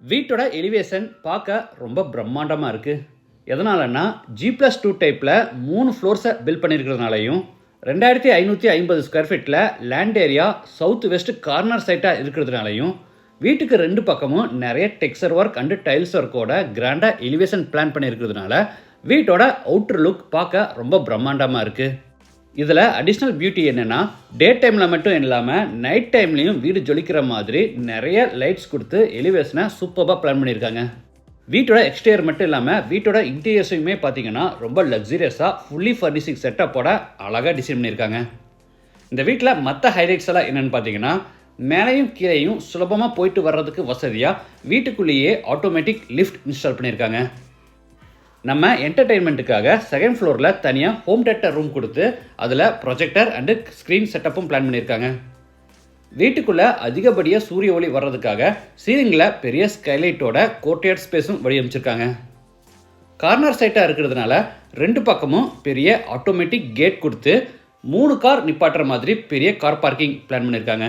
வீட்டோட எலிவேஷன் பார்க்க ரொம்ப பிரம்மாண்டமா இருக்கு. எதனாலன்னா G+2 டைப்ல 3 ஃப்ளோர்ஸை பில்ட் பண்ணியிருக்கிறதுனாலையும் 2550 ஸ்கொயர் ஃபீட்ல land area south west corner சைட்டா இருக்கிறதுனாலையும் வீட்டுக்கு ரெண்டு பக்கமும் நிறைய டெக்ஸ்சர் ஒர்க் அண்ட் டைல்ஸ் ஒர்க்கோட கிராண்டா எலிவேஷன் பிளான் பண்ணியிருக்கிறதுனால வீட்டோட அவுட்டர் லுக் பார்க்க ரொம்ப பிரம்மாண்டமா இருக்கு. இதில் அடிஷ்னல் பியூட்டி என்னென்னா டே டைமில் மட்டும் இல்லாமல் நைட் டைம்லேயும் வீடு ஜொலிக்கிற மாதிரி நிறைய லைட்ஸ் கொடுத்து எலிவேஷனை சூப்பராக பிளான் பண்ணியிருக்காங்க. வீட்டோட எக்ஸ்டீரியர் மட்டும் இல்லாமல் வீட்டோட இன்டீரியர்ஸையுமே பார்த்தீங்கன்னா ரொம்ப லக்ஸரியஸாக ஃபுல்லி ஃபர்னிஷிங் செட்டப்போட அழகாக டிசைன் பண்ணியிருக்காங்க. இந்த வீட்டில் மற்ற ஹைலைட்ஸ் எல்லாம் என்னென்னு பார்த்தீங்கன்னா மேலேயும் கீழேயும் சுலபமாக போயிட்டு வர்றதுக்கு வசதியாக வீட்டுக்குள்ளேயே ஆட்டோமேட்டிக் லிஃப்ட் இன்ஸ்டால் பண்ணியிருக்காங்க. நம்ம என்டர்டெயின்மெண்ட்டுக்காக செகண்ட் ஃப்ளோரில் தனியாக ஹோம் தியேட்டர் ரூம் கொடுத்து அதில் ப்ரொஜெக்டர் அண்டு ஸ்க்ரீன் செட்டப்பும் பிளான் பண்ணியிருக்காங்க. வீட்டுக்குள்ளே அதிகப்படியாக சூரிய ஒளி வர்றதுக்காக சீலிங்கில் பெரிய ஸ்கைலைட்டோட கோர்ட்யார்ட் ஸ்பேஸும் வடிவமைச்சிருக்காங்க. கார்னர் சைட்டாக இருக்கிறதுனால ரெண்டு பக்கமும் பெரிய ஆட்டோமேட்டிக் கேட் கொடுத்து 3 கார் நிப்பாட்டுற மாதிரி பெரிய கார் பார்க்கிங் பிளான் பண்ணியிருக்காங்க.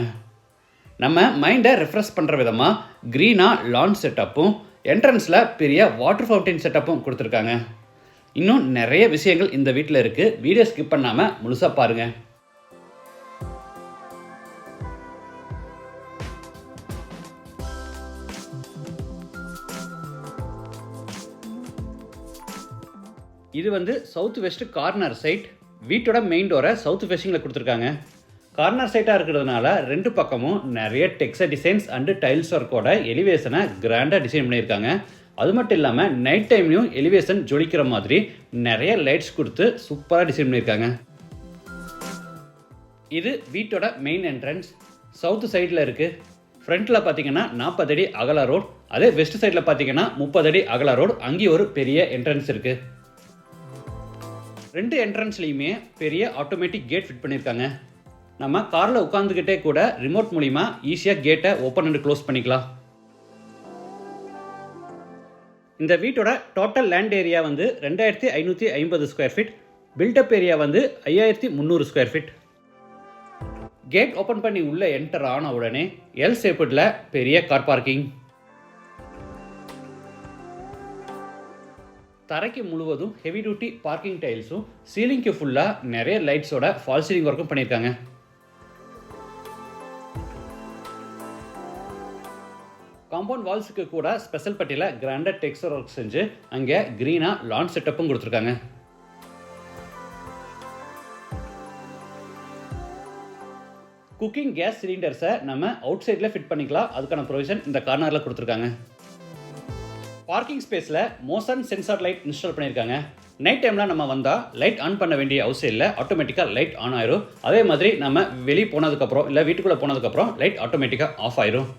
நம்ம மைண்டை ரெஃப்ரெஷ் பண்ணுற விதமாக க்ரீனாக லான் செட்டப்பும் என்ட்ரன்ஸில் பெரிய வாட்டர் ஃபவுண்டைன் செட்டப்பும் கொடுத்துருக்காங்க. இன்னும் நிறைய விஷயங்கள் இந்த வீட்டில் இருக்குது. வீடியோ ஸ்கிப் பண்ணாமல் முழுசாக பாருங்கள். இது சவுத் வெஸ்ட் கார்னர் சைட். வீட்டோட மெயின் டோரை சவுத் ஃபேஸிங்கில் கொடுத்துருக்காங்க. கார்னர் சைட்டாக இருக்கிறதுனால ரெண்டு பக்கமும் நிறைய டெக்ஸ்சர் டிசைன்ஸ் அண்டு டைல்ஸ் ஒர்க்கோட எலிவேஷனை கிராண்டாக டிசைன் பண்ணியிருக்காங்க. அது மட்டும் இல்லாமல் நைட் டைம்லையும் எலிவேஷன் ஜொலிக்கிற மாதிரி நிறைய லைட்ஸ் கொடுத்து சூப்பராக டிசைன் பண்ணியிருக்காங்க. இது வீட்டோட மெயின் என்ட்ரன்ஸ் சவுத் சைடில் இருக்குது. ஃப்ரண்ட்டில் பார்த்தீங்கன்னா 40 அடி அகல ரோடு, அதே வெஸ்ட் சைடில் பார்த்தீங்கன்னா 30 அடி அகல ரோடு. அங்கேயும் ஒரு பெரிய என்ட்ரன்ஸ் இருக்குது. ரெண்டு என்ட்ரன்ஸ்லையுமே பெரிய ஆட்டோமேட்டிக் கேட் ஃபிட் பண்ணியிருக்காங்க. நம்ம காரில் உட்காந்துக்கிட்டே கூட ரிமோட் மூலிமா ஈஸியாக கேட்டை ஓப்பன் அண்ட் க்ளோஸ் பண்ணிக்கலாம். இந்த வீட்டோட total land area 2550 square feet. Built up area 5300 square feet. Gate open பண்ணி உள்ளே என்டர் ஆன உடனே எல் ஷேப்பில் பெரிய கார் பார்க்கிங். தரைக்கு முழுவதும் ஹெவி டியூட்டி பார்க்கிங் டைல்ஸும் சீலிங்க்கு ஃபுல்லாக நிறைய லைட்ஸோட ஃபால் சீலிங் ஒர்க்கும் பண்ணியிருக்காங்க. காம்பவுண்ட் வால்ஸுக்கு கூட ஸ்பெஷல் பட்டியில் கிராண்டட் டெக்ஸ்சர் ஒர்க் செஞ்சு அங்கே க்ரீனாக லான் செட்டப்பும் கொடுத்துருக்காங்க. குக்கிங் கேஸ் சிலிண்டர்ஸை நம்ம அவுட் சைடில் ஃபிட் பண்ணிக்கலாம். அதுக்கான ப்ரொவிஷன் இந்த கார்னரில் கொடுத்துருக்காங்க. பார்க்கிங் ஸ்பேஸில் மோஷன் சென்சார் லைட் இன்ஸ்டால் பண்ணியிருக்காங்க. நைட் டைமில் நம்ம வந்தால் லைட் ஆன் பண்ண வேண்டிய அவசியம் இல்லை. ஆட்டோமேட்டிக்காக லைட் ஆன் ஆயிரும். அதே மாதிரி நம்ம வெளியே போனதுக்கப்புறம் இல்லை வீட்டுக்குள்ளே போனதுக்கப்புறம் லைட் ஆட்டோமேட்டிக்காக ஆஃப் ஆயிரும்.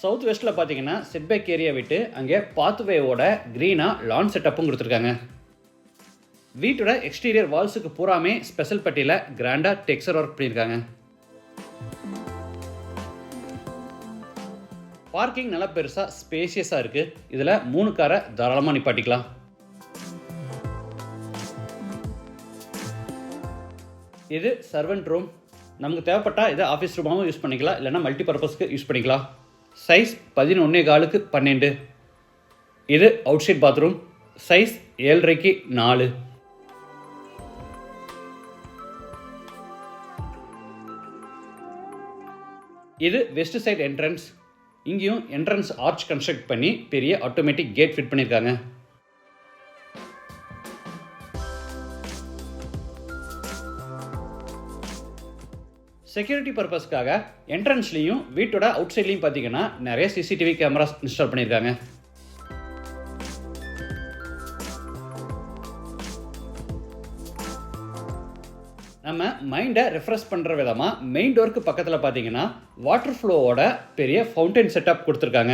சவுத் வெஸ்ட்டில் பார்த்தீங்கன்னா செட்பேக் ஏரியா விட்டு அங்கே பாத்வேவோட க்ரீனாக லான் செட்டப்பும் கொடுத்துருக்காங்க. வீட்டோட எக்ஸ்டீரியர் வால்ஸுக்கு பூராமே ஸ்பெஷல் பட்டியில் கிராண்டாக டெக்ஸ்சர் ஒர்க் பண்ணியிருக்காங்க. பார்க்கிங் நல்லா பெருசாக ஸ்பேசியஸாக இருக்குது. இதில் 3 காரை தாராளமாக நிப்பாட்டிக்கலாம். இது சர்வெண்ட் ரூம். நமக்கு தேவைப்பட்டால் இதை ஆஃபீஸ் ரூமாகவும் யூஸ் பண்ணிக்கலாம், இல்லைனா மல்டி பர்பஸ்க்கு யூஸ் பண்ணிக்கலாம். சைஸ் 11.25 × 12. இது அவுட் சைட் பாத்ரூம். சைஸ் 7.5 × 4. இது வெஸ்ட் சைட் என்ட்ரன்ஸ். இங்கேயும் என்ட்ரன்ஸ் ஆர்ச் கன்ஸ்ட்ரக்ட் பண்ணி பெரிய ஆட்டோமேட்டிக் கேட் ஃபிட் பண்ணியிருக்காங்க. செக்யூரிட்டி பர்பஸ்க்காக என்ட்ரன்ஸ்லையும் வீட்டோட அவுட் சைட்லையும் பார்த்தீங்கன்னா நிறைய சிசிடிவி கேமராஸ் இன்ஸ்டால் பண்ணியிருக்காங்க. நம்ம மைண்டை ரெஃப்ரெஷ் பண்ணுற விதமாக மெயின் டோருக்கு பக்கத்தில் பார்த்தீங்கன்னா வாட்டர் ஃப்ளோவோட பெரிய ஃபவுண்டைன் செட்டப் கொடுத்துருக்காங்க.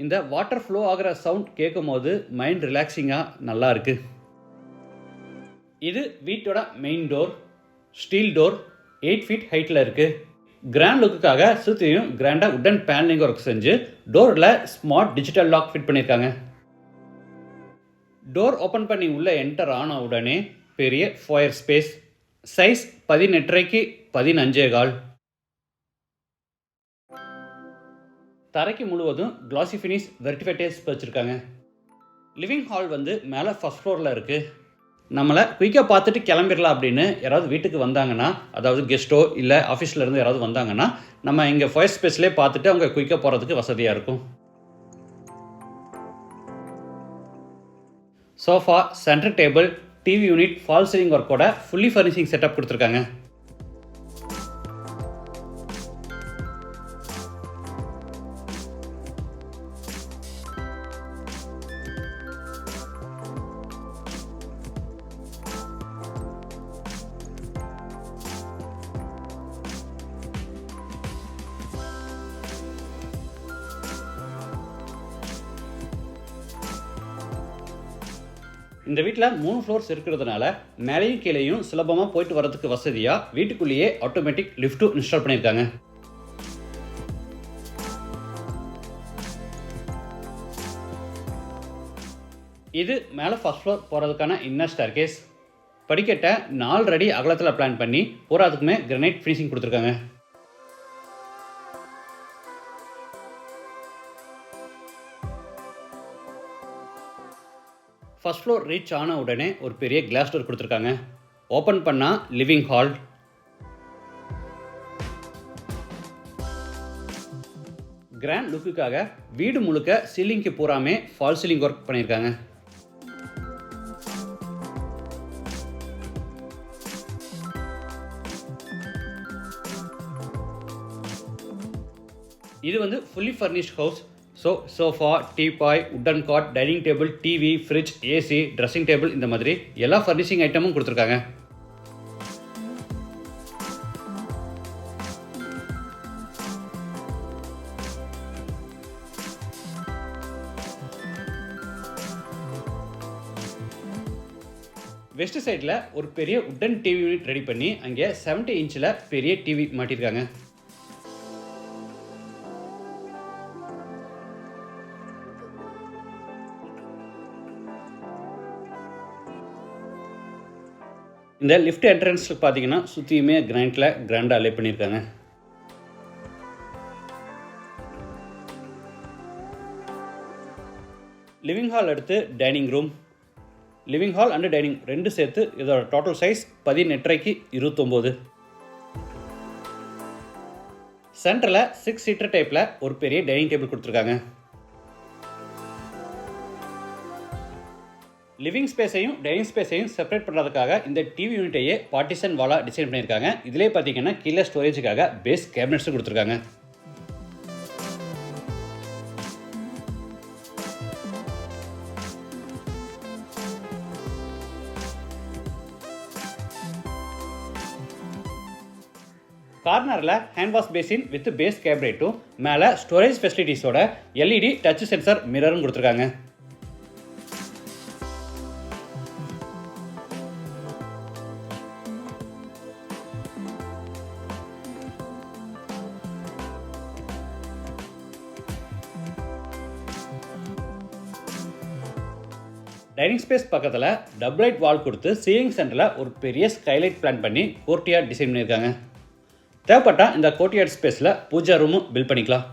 இந்த வாட்டர் ஃப்ளோ ஆகிற சவுண்ட் கேட்கும் போது மைண்ட் ரிலாக்ஸிங்காக நல்லா இருக்குது. இது வீட்டோட main door. Steel door 8 feet ஹைட்டில் இருக்குது. கிராண்ட் லுக்குக்காக சுற்றியும் கிராண்டாக உட்டன் பேனலிங் ஒர்க் செஞ்சு டோரில் ஸ்மார்ட் டிஜிட்டல் லாக் ஃபிட் பண்ணியிருக்காங்க. டோர் ஓப்பன் பண்ணி உள்ளே என்டர் ஆன உடனே பெரிய ஃபோயர் ஸ்பேஸ். சைஸ் 18.5 × 15.25. தரைக்கு முழுவதும் கிளாசி ஃபினிஷ் வெர்டிஃபை டைல்ஸ் வச்சுருக்காங்க. லிவிங் ஹால் வந்து மேலே ஃபஸ்ட் ஃப்ளோரில் இருக்குது. நம்மளை குயிக்காக பார்த்துட்டு கிளம்பிடலாம் அப்படின்னு யாராவது வீட்டுக்கு வந்தாங்கன்னா, அதாவது கெஸ்ட்டோ இல்லை ஆஃபீஸ்லேருந்து யாராவது வந்தாங்கன்னா, நம்ம இங்கே ஃபயர் ஸ்பேஸ்லேயே பார்த்துட்டு அவங்க குயிக்காக போகிறதுக்கு வசதியாக இருக்கும். Sofa, centre table, TV unit, fall ceiling ஒர்க்கோட ஃபுல்லி ஃபர்னிஷிங் செட்டப் கொடுத்துருக்காங்க. இந்த வீட்டில் 3 ஃப்ளோர்ஸ் இருக்கிறதுனால மேலேயும் கீழேயும் சுலபமாக போயிட்டு வரதுக்கு வசதியாக வீட்டுக்குள்ளேயே ஆட்டோமேட்டிக் லிஃப்ட்டும் இன்ஸ்டால் பண்ணியிருக்காங்க. இது மேலே ஃபர்ஸ்ட் ஃப்ளோர் போகிறதுக்கான இன்னர் ஸ்டேர்கேஸ். படிக்கட்டை 4 அடி அகலத்தில் பிளான் பண்ணி பூராதுக்குமே கிரானைட் ஃபினிஷிங் கொடுத்துருக்காங்க. ஃபர்ஸ்ட் ஃப்ளோர் ரீச் ஆன உடனே ஒரு பெரிய கிளாஸ் டோர் கொடுத்துருக்காங்க. ஓப்பன் பண்ணால் லிவிங் ஹால். கிராண்ட் லுக்குக்காக வீடு முழுக்க சீலிங்க்கு பூராமே ஃபால் சீலிங் ஒர்க் பண்ணியிருக்காங்க. இது வந்து fully furnished house. Sofa, teapoy, wooden God, dining table, TV, fridge, AC, dressing table இந்த மாதிரி எல்லா ஃபர்னிஷிங் ஐட்டமும் கொடுத்துருக்காங்க. வெஸ்ட் சைடில் ஒரு பெரிய உட்டன் டிவி யூனிட் ரெடி பண்ணி அங்கே 70 இன்ச்சில் பெரிய டிவி மாட்டியிருக்காங்க. இந்த லிஃப்ட் என்ட்ரன்ஸில் பார்த்தீங்கன்னா சுற்றியுமே கிரானைட்டில் கிராண்டாக அலே பண்ணியிருக்காங்க. லிவிங் ஹால் அடுத்து dining room. Living hall and dining ரெண்டு சேர்த்து இதோட டோட்டல் சைஸ் 18 29. சென்டரில் 6 சீட்டர் டைப்பில் ஒரு பெரிய டைனிங் டேபிள் கொடுத்துருக்காங்க. லிவிங் ஸ்பேஸையும் டைனிங் ஸ்பேஸையும் செப்பரேட் பண்ணுறதுக்காக இந்த டிவி யூனிட்டையே பார்ட்டிஷன் வாலாக டிசைன் பண்ணியிருக்காங்க. இதிலே பார்த்தீங்கன்னா கீழே ஸ்டோரேஜுக்காக பேஸ் கேபினட்ஸும் கொடுத்துருக்காங்க. கார்னரில் hand wash basin with base கேபினெட்டும் மேலே ஸ்டோரேஜ் ஃபெசிலிட்டிஸோட எல்இடி டச் சென்சார் மிரரும் கொடுத்துருக்காங்க. டைனிங் ஸ்பேஸ் பக்கத்தில் டபுள் லைட் வால் கொடுத்து சீலிங் சென்டரில் ஒரு பெரிய ஸ்கைலைட் பிளான் பண்ணி கோர்ட்டியார்ட் டிசைன் பண்ணியிருக்காங்க. தேவைப்பட்டால் இந்த கோர்ட்டியார்ட் ஸ்பேஸில் பூஜா ரூமும் பில்ட் பண்ணிக்கலாம்.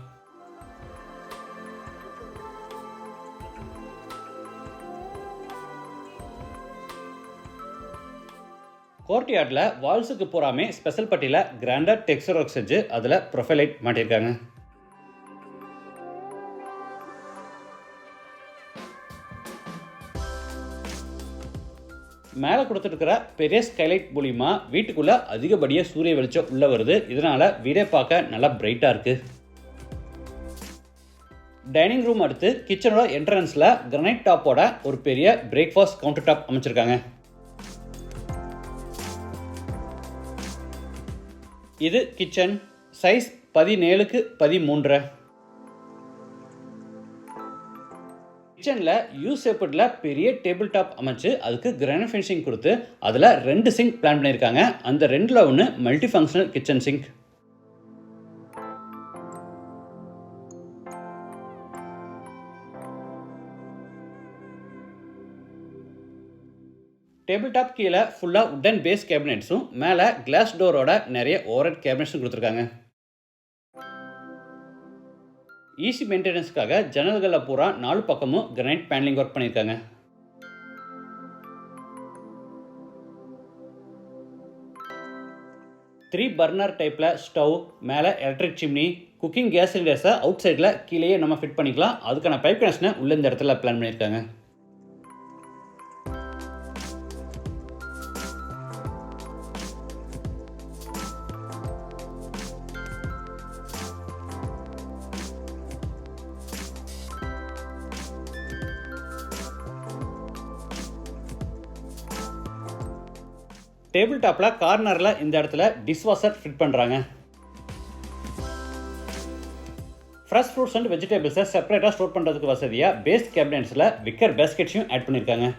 கோர்ட்டியார்டில் வால்ஸுக்கு பூராமே ஸ்பெஷல் பட்டியில் கிராண்டட் டெக்ஸ்சர் ஒர்க் செஞ்சு அதில் ப்ரொஃபைல் லைட் மாட்டியிருக்காங்க. மேலே கொடுத்துருக்கிற பெரிய ஸ்கைலைட் மூலிமா வீட்டுக்குள்ளே அதிகப்படியாக சூரிய வெளிச்சம் உள்ளே வருது. இதனால் வீடே பார்க்க நல்லா பிரைட்டாக இருக்குது. டைனிங் ரூம் அடுத்து கிச்சனோட என்ட்ரன்ஸில் கிரானைட் டாப்போட ஒரு பெரிய பிரேக்ஃபாஸ்ட் கவுண்டர் டாப் அமைச்சிருக்காங்க. இது கிச்சன் சைஸ் 17x13. கிச்சனில் யூ ஷேப்பில் பெரிய டேபிள் டாப் அமைச்சு அதுக்கு கிரானைட் ஃபினிஷிங் கொடுத்து அதில் 2 சிங்க் பிளான் பண்ணியிருக்காங்க. அந்த 2ல் ஒன்று multi functional kitchen sink. Table top கீழே ஃபுல்லாக உட்டன் பேஸ் கேபினெட்ஸும் மேலே கிளாஸ் டோரோட நிறைய ஓவர்ஹெட் கேபினெட்ஸும் கொடுத்துருக்காங்க. ஈஸி மெயின்டெனன்ஸ்க்காக ஜன்னல்களில் பூரா 4 பக்கமும் கிரானைட் பேனலிங் ஒர்க் பண்ணியிருக்காங்க. த்ரீ பர்னர் டைப்பில் ஸ்டவ், மேலே எலக்ட்ரிக் சிம்னி, குக்கிங் கேஸ் சிலிண்டர்ஸை அவுட் சைடில் கீழேயே நம்ம ஃபிட் பண்ணிக்கலாம். அதுக்கான பைப் கனெக்ஷனை உள்ள இந்த இடத்துல பிளான் பண்ணியிருக்காங்க. டேபிள் டாப்பில் கார்னரில் இந்த இடத்துல டிஷ்வாஷர் ஃபிட் பண்ணுறாங்க. ஃப்ரெஷ் ஃப்ரூட்ஸ் அண்ட் வெஜிடபிள்ஸை செப்பரேட்டாக ஸ்டோர் பண்ணுறதுக்கு வசதியாக பேஸ் கேபினட்ஸில் விக்கர் பேஸ்கெட்ஸையும் ஆட் பண்ணியிருக்காங்க.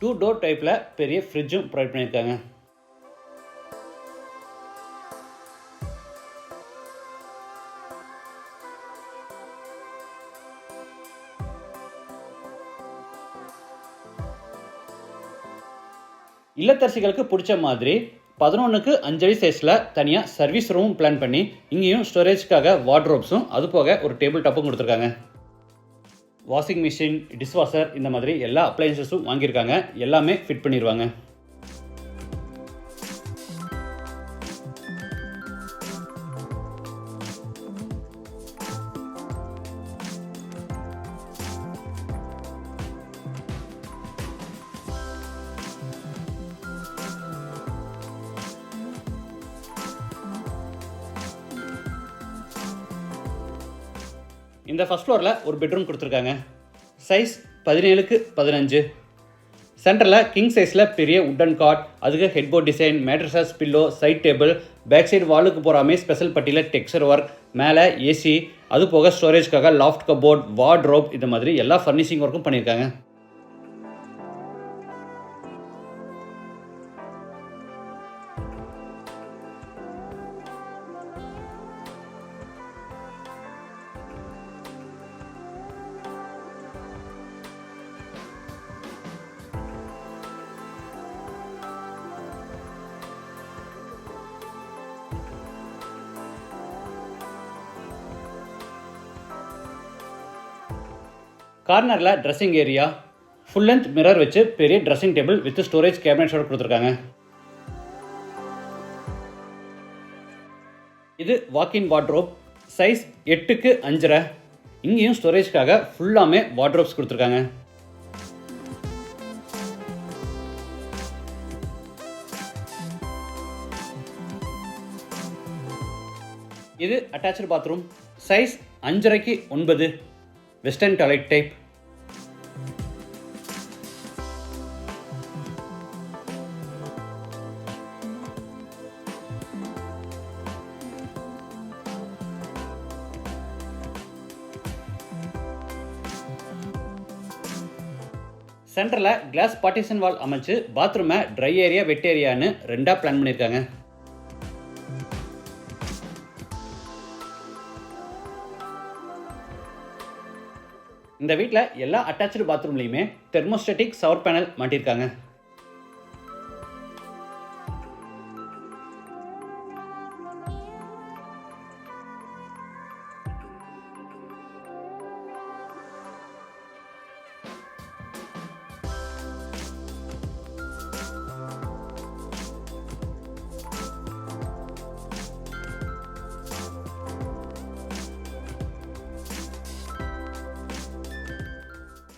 டூ டோர் டைப்பில் பெரிய ஃப்ரிட்ஜும் ப்ரொவைட் பண்ணியிருக்காங்க. இல்லத்தரசிகளுக்கு பிடிச்ச மாதிரி 11க்கு 5 அடி சைஸில் தனியாக சர்வீஸ் ரூமும் பிளான் பண்ணி இங்கேயும் ஸ்டோரேஜ்க்காக வார்ட்ரோப்ஸும் அது போக ஒரு டேபிள் டாப்பும் கொடுத்துருக்காங்க. வாஷிங் மிஷின், டிஷ்வாஷர் இந்த மாதிரி எல்லா அப்ளையன்சஸும் வாங்கியிருக்காங்க. எல்லாமே ஃபிட் பண்ணிடுவாங்க. இந்த ஃபர்ஸ்ட் ஃப்ளோரில் ஒரு பெட்ரூம் கொடுத்துருக்காங்க. சைஸ் 17க்கு 15. சென்டரில் கிங் சைஸில் பெரிய உட்டன் காட், அதுக்கு headboard design, mattresses, pillow, side table, back side வாலுக்கு போகாமே ஸ்பெஷல் பட்டியில் டெக்ஸ்சர் ஒர்க், மேலே ஏசி, அது போக ஸ்டோரேஜ்க்காக லாஃப்ட் கபோர்ட், வார்ட்ரோப் இந்த மாதிரி எல்லா ஃபர்னிஷிங் ஒர்க்கும் பண்ணியிருக்காங்க. கார்னரில் dressing area, full length mirror வச்சு பெரிய ட்ரெஸ்ஸிங் டேபிள் வித் ஸ்டோரேஜ் கேபினட்ஸோடு கொடுத்துருக்காங்க. இது வாக்கின் வார்ட்ரோப், சைஸ் 8க்கு 5.5. இங்கேயும் ஸ்டோரேஜ்க்காக ஃபுல்லாமே வார்ட்ரோப்ஸ் கொடுத்துருக்காங்க. இது அட்டாச்சு பாத்ரூம், சைஸ் 5.5க்கு 9. Western toilet type. சென்டரில் கிளாஸ் பார்ட்டிஷன் வால் அமைச்சு பாத்ரூமை ட்ரை ஏரியா, வெட் ஏரியான்னு 2ஆக பிளான் பண்ணியிருக்காங்க. இந்த வீட்டில் எல்லா அட்டாச்சு பாத்ரூம்லையுமே தெர்மோஸ்டேட்டிக் ஷவர் பேனல் மாட்டியிருக்காங்க.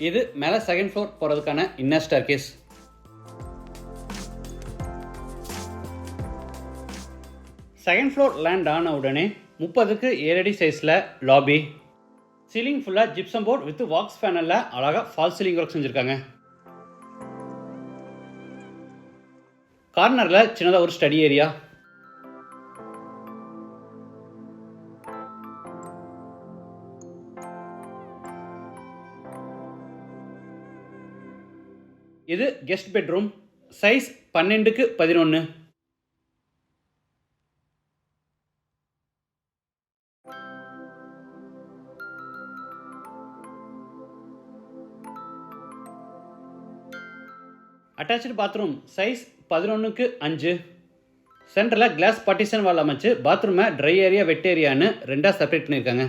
இது மேலே செகண்ட் ஃப்ளோர் போகிறதுக்கான inner staircase. Second floor land ஆன உடனே 30க்கு 7 அடி சைஸில் லாபி. சீலிங் ஃபுல்லாக ஜிப்சம் போர்ட் வித் வாக்ஸ் பேனலில் அழகாக ஃபால் சீலிங் ஒர்க் செஞ்சுருக்காங்க. கார்னரில் சின்னதாக ஒரு ஸ்டடி ஏரியா. இது கெஸ்ட் பெட்ரூம், சைஸ் 12க்கு 11. Attach bathroom size 11x5. சென்டரில் கிளாஸ் பார்ட்டிஷன் வால் அமைச்சு பாத்ரூமை ட்ரை ஏரியா வெட் ஏரியான்னு ரெண்டாக செப்பரேட் பண்ணியிருக்காங்க.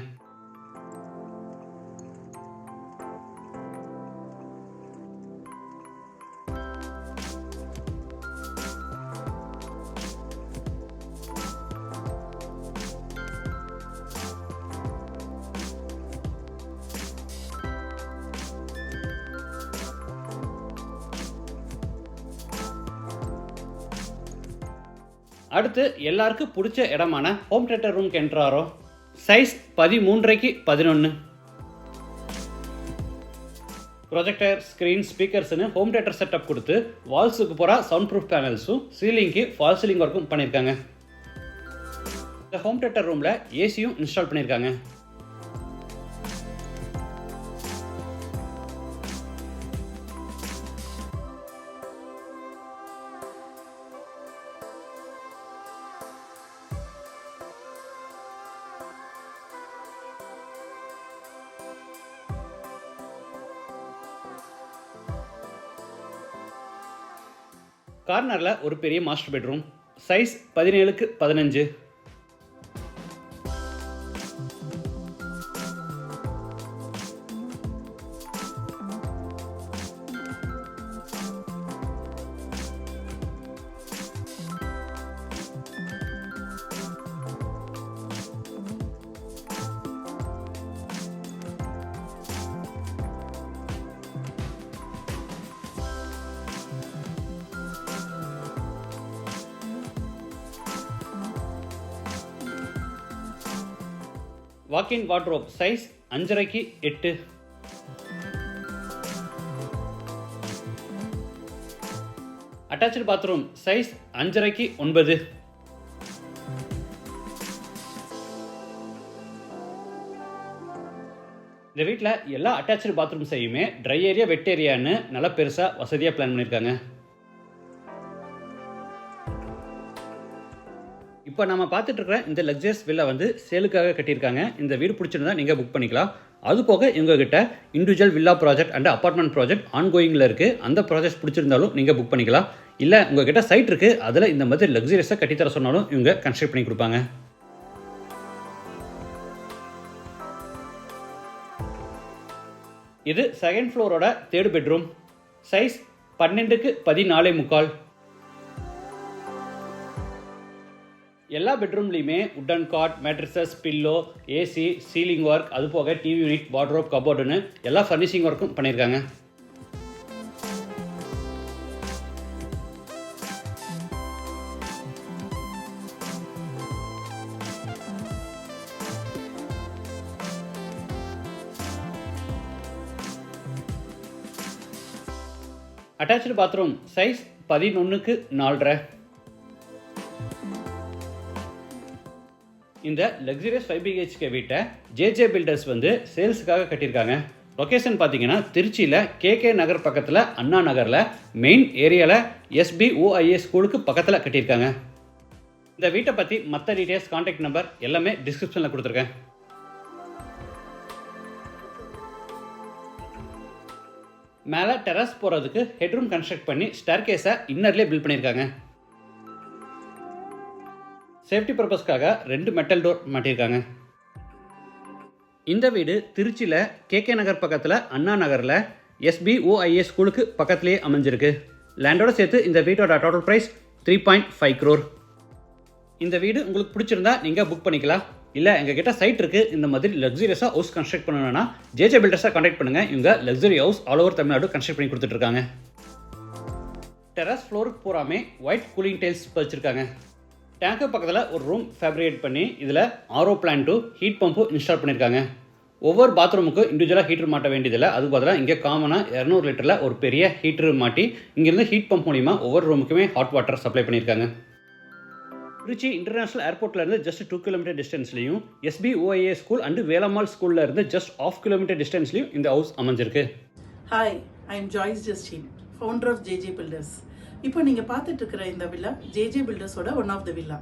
அடுத்து எல்லாருக்கும் பிடிச்ச இடமான ஹோம் தியேட்டர் ரூம்க்கு என்ட்ராரோம். Size 13x11. ப்ரொஜெக்டர், ஸ்க்ரீன், ஸ்பீக்கர்ஸ்னு ஹோம் தியேட்டர் செட்டப் கொடுத்து வால்ஸுக்கு போகிற சவுண்ட் ப்ரூஃப் பேனல்ஸும் சீலிங்க்கு ஃபால் சீலிங் ஒர்க்கும் பண்ணியிருக்காங்க. இந்த ஹோம் தியேட்டர் ரூமில் ஏசியும் இன்ஸ்டால் பண்ணியிருக்காங்க. கார்னரில் ஒரு பெரிய master bedroom. Size 17x15. Walk in wardrobe size 5.5x8. Attach bathroom size 5.5x9. இந்த வீட்டில் எல்லா அட்டாச்சு பாத்ரூம் செய்யுமே ட்ரை ஏரியா வெட் ஏரியான்னு நல்லா பெருசாக வசதியாக பிளான் பண்ணியிருக்காங்க. இப்போ நம்ம பார்த்துட்டு இருக்கிற இந்த லக்ஸரியஸ் வில்லா வந்து சேலுக்காக கட்டியிருக்காங்க. இந்த வீடு பிடிச்சிருந்தா நீங்கள் புக் பண்ணிக்கலாம். அது போக இவங்ககிட்ட individual villa project and apartment project ஆன்கோயிங்கில் இருக்குது. அந்த ப்ராஜெக்ட் பிடிச்சிருந்தாலும் நீங்கள் புக் பண்ணிக்கலாம். இல்லை உங்ககிட்ட சைட் இருக்குது, அதில் இந்த மாதிரி லக்ஸரியஸாக கட்டித்தர சொன்னாலும் இவங்க கன்ஸ்ட்ரக்ட் பண்ணி கொடுப்பாங்க. இது second ஃப்ளோரோட 3rd bedroom. Size 12x14.25. எல்லா பெட்ரூம்லையுமே wooden cot, mattresses, pillow, AC, ceiling work, அது போக டிவி யூனிட், வார்ட்ரோப், கபோர்டுன்னு எல்லா ஃபர்னிஷிங் ஒர்க்கும் பண்ணியிருக்காங்க. Attach bathroom size 11x4. இந்த லக்ஸரியஸ் 5 BHK வீட்டை ஜேஜே பில்டர்ஸ் வந்து சேல்ஸுக்காக கட்டியிருக்காங்க. லொக்கேஷன் பார்த்தீங்கன்னா திருச்சியில் கேகே நகர் பக்கத்தில் அண்ணா நகரில் மெயின் ஏரியாவில் SBOIA ஸ்கூலுக்கு பக்கத்தில் கட்டியிருக்காங்க. இந்த வீட்டை பற்றி மற்ற டீட்டெயில்ஸ், கான்டாக்ட் நம்பர் எல்லாமே டிஸ்கிரிப்ஷனில் கொடுத்துருக்கேன். மேலே டெரஸ் போகிறதுக்கு ஹெட்ரூம் கன்ஸ்ட்ரக்ட் பண்ணி ஸ்டேர்கேஸை இன்னர்லேயே பில்ட் பண்ணியிருக்காங்க. சேஃப்டி பர்பஸ்க்காக 2 மெட்டல் டோர் மாட்டியிருக்காங்க. இந்த வீடு திருச்சியில் கேகே நகர் பக்கத்தில் அண்ணா நகரில் SBOIA ஸ்கூலுக்கு பக்கத்துலேயே அமைஞ்சிருக்கு. லேண்டோட சேர்த்து இந்த வீட்டோட டோட்டல் ப்ரைஸ் 3.5 crore. இந்த வீடு உங்களுக்கு பிடிச்சிருந்தா நீங்கள் புக் பண்ணிக்கலாம். இல்லை எங்ககிட்ட சைட் இருக்குது, இந்த மாதிரி லக்ஸரியஸாக ஹவுஸ் கன்ஸ்ட்ரக்ட் பண்ணணும்னா ஜேஜே பில்டர்ஸாக கான்டாக்ட் பண்ணுங்கள். இவங்க luxury house all over Tamil Nadu construct பண்ணி கொடுத்துட்ருக்காங்க. டெரஸ் ஃப்ளோருக்கு பூராமே ஒயிட் கூலிங் டைல்ஸ் பதிச்சிருக்காங்க. டேங்க்கு பக்கத்தில் ஒரு ரூம் ஃபேப்ரிகேட் பண்ணி இதில் RO பிளான்ட்டும் ஹீட் பம்பும் இன்ஸ்டால் பண்ணியிருக்காங்க. ஒவ்வொரு பாத்ரூமுக்கும் இண்டிவிஜுவலாக ஹீட்டர் மாட்ட வேண்டியதில்லை. அது பதிலாக இங்கே காமனாக 200 லிட்டரில் ஒரு பெரிய ஹீட்டர் மாட்டி இங்கேருந்து ஹீட் பம்ப் மூலிமா ஒவ்வொரு ரூமுக்குமே ஹாட் வாட்டர் சப்ளை பண்ணியிருக்காங்க. திருச்சி இன்டர்நேஷனல் ஏர்போர்ட்லேருந்து ஜஸ்ட் 2 கிலோமீட்டர் டிஸ்டன்ஸ்லையும், SBOIA ஸ்கூல் அண்டு வேலம்மாள் ஸ்கூலில் இருந்து ஜஸ்ட் 1/2 கிலோமீட்டர் டிஸ்டன்ஸ்லையும் இந்த ஹவுஸ் அமைஞ்சிருக்கு. Hi, I am Joyce Justin, founder of JJ Builders. இப்போ நீங்கள் பார்த்துட்டு இருக்கிற இந்த வில்லா ஜேஜே பில்டர்ஸோட one of the villa.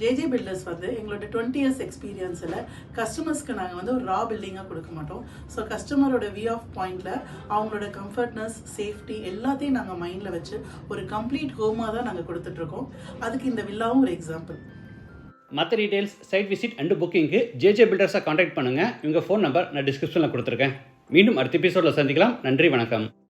JJ filters வந்து எங்களோட 20 இயர்ஸ் எக்ஸ்பீரியன்ஸில் கஸ்டமர்ஸ்க்கு நாங்கள் வந்து ஒரு ரா பில்டிங்காக கொடுக்க மாட்டோம். ஸோ கஸ்டமரோட வியூ ஆஃப் பாயிண்டில் அவங்களோட கம்ஃபர்ட்னஸ், சேஃப்டி எல்லாத்தையும் நாங்கள் மைண்டில் வச்சு ஒரு கம்ப்ளீட் ஹோமாக தான் நாங்கள் கொடுத்துட்ருக்கோம். அதுக்கு இந்த வில்லாவும் ஒரு எக்ஸாம்பிள். மற்ற டீட்டெயில்ஸ், சைட் விசிட் அண்டு புக்கிங்க்கு ஜேஜே பில்டர்ஸை காண்டாக்ட் பண்ணுங்கள். இவங்க ஃபோன் நம்பர் நான் டிஸ்கிரிப்ஷனில் கொடுத்துருக்கேன். மீண்டும் அடுத்த எபிசோடில் சந்திக்கலாம். நன்றி, வணக்கம்.